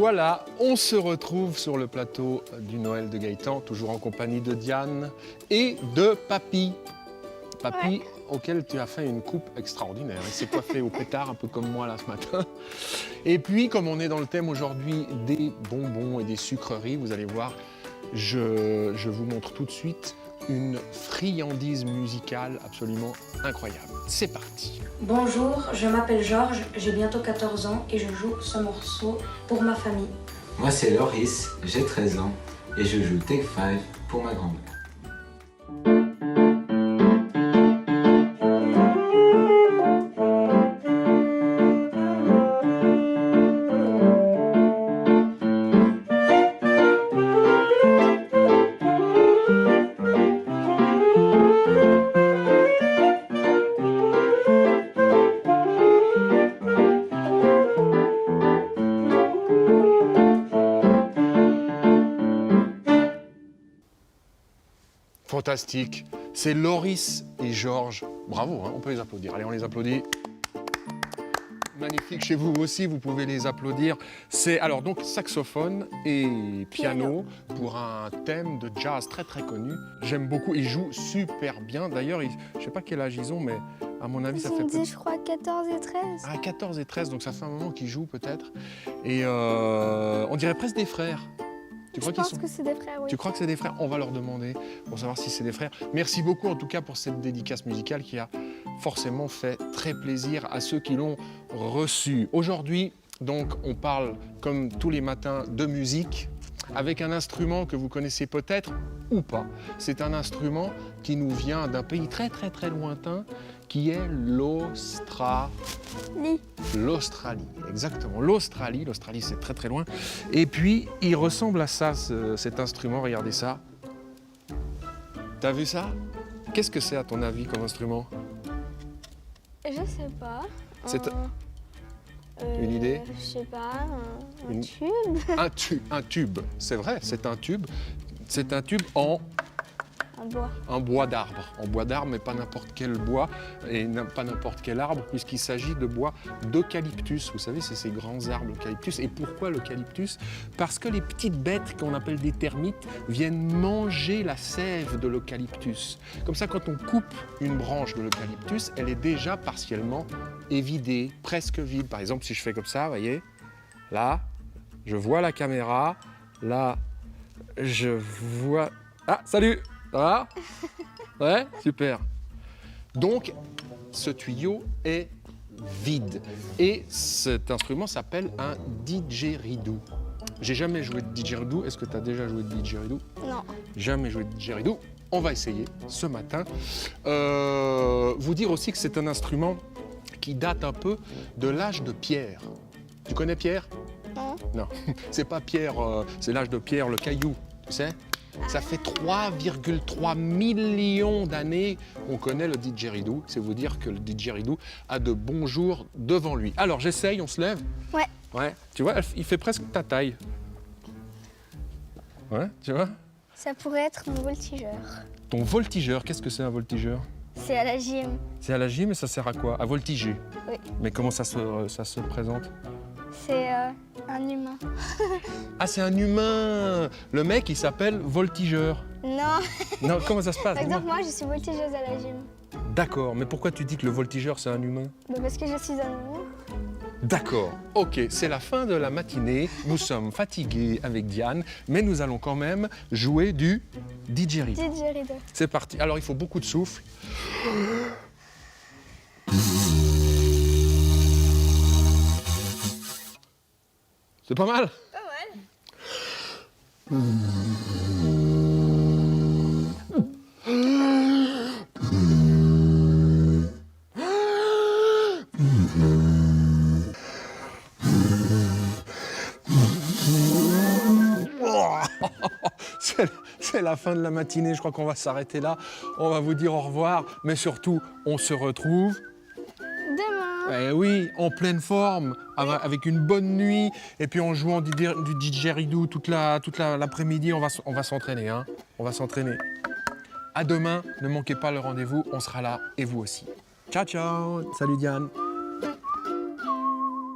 voilà, on se retrouve sur le plateau du Noël de Gaëtan, toujours en compagnie de Diane et de Papy. Papy, ouais, auquel tu as fait une coupe extraordinaire. Il s'est coiffé au pétard, un peu comme moi là ce matin. Et puis, comme on est dans le thème aujourd'hui des bonbons et des sucreries, vous allez voir, je vous montre tout de suite une friandise musicale absolument incroyable. C'est parti. Bonjour, je m'appelle Georges, j'ai bientôt 14 ans et je joue ce morceau pour ma famille. Moi c'est Loris, j'ai 13 ans et je joue Take 5 pour ma grand-mère. Fantastique. C'est Loris et Georges. Bravo, hein, on peut les applaudir. Allez, on les applaudit. Magnifique. Chez vous aussi, vous pouvez les applaudir. C'est alors donc saxophone et piano pour un thème de jazz très très connu. J'aime beaucoup. Ils jouent super bien. D'ailleurs, je ne sais pas quel âge ils ont, mais à mon avis, ça fait peut-être... je crois, 14 et 13. Ah, 14 et 13, donc ça fait un moment qu'ils jouent peut-être. Et on dirait presque des frères. Je pense que c'est des frères, oui. Tu crois que c'est des frères? On va leur demander pour savoir si c'est des frères. Merci beaucoup en tout cas pour cette dédicace musicale qui a forcément fait très plaisir à ceux qui l'ont reçue. Aujourd'hui, donc, on parle comme tous les matins de musique avec un instrument que vous connaissez peut-être ou pas. C'est un instrument qui nous vient d'un pays très très très lointain qui est l'Australie. L'Australie, exactement. L'Australie, c'est très très loin. Et puis, il ressemble à ça, cet instrument, regardez ça. T'as vu ça? Qu'est-ce que c'est à ton avis comme instrument? Je sais pas. C'est une idée? Je sais pas, un tube. Un tube, c'est vrai, c'est un tube. C'est un tube en bois d'arbre. En bois d'arbre, mais pas n'importe quel bois et pas n'importe quel arbre, puisqu'il s'agit de bois d'eucalyptus. Vous savez, c'est ces grands arbres eucalyptus. Et pourquoi l'eucalyptus? Parce que les petites bêtes qu'on appelle des termites viennent manger la sève de l'eucalyptus. Comme ça, quand on coupe une branche de l'eucalyptus, elle est déjà partiellement évidée, presque vide. Par exemple, si je fais comme ça, vous voyez, là, je vois la caméra, là, je vois... Ah, salut! Ça va? Ouais, super. Donc, ce tuyau est vide. Et cet instrument s'appelle un didgeridoo. J'ai jamais joué de didgeridoo. Est-ce que tu as déjà joué de didgeridoo? Non. Jamais joué de didgeridoo. On va essayer ce matin. Vous dire aussi que c'est un instrument qui date un peu de l'âge de pierre. Tu connais Pierre? Non. Non, c'est pas Pierre, c'est l'âge de pierre, le caillou, tu sais? Ça fait 3,3 millions d'années qu'on connaît le didgeridoo. C'est vous dire que le didgeridoo a de bons jours devant lui. Alors, j'essaye, on se lève? Ouais. Ouais. Tu vois, il fait presque ta taille. Ouais, tu vois? Ça pourrait être mon voltigeur. Ton voltigeur, qu'est-ce que c'est un voltigeur? C'est à la gym. C'est à la gym et ça sert à quoi? À voltiger? Oui. Mais comment ça se présente? C'est un humain. Ah, c'est un humain! Le mec, il s'appelle voltigeur. Non. Non, comment ça se passe? Par exemple, moi, je suis voltigeuse à la gym. D'accord, mais pourquoi tu dis que le voltigeur, c'est un humain? Parce que je suis un humain. D'accord, ok, c'est la fin de la matinée. Nous sommes fatigués avec Diane, mais nous allons quand même jouer du didgeridoo. Didgeridoo. C'est parti. Alors, il faut beaucoup de souffle. C'est pas mal? Pas mal. C'est la fin de la matinée, je crois qu'on va s'arrêter là. On va vous dire au revoir, mais surtout, on se retrouve... Demain. Eh oui, en pleine forme, avec une bonne nuit, et puis en jouant du didgeridoo toute l'après-midi, on va s'entraîner, hein. On va s'entraîner. À demain, ne manquez pas le rendez-vous, on sera là, et vous aussi. Ciao, ciao. Salut Diane.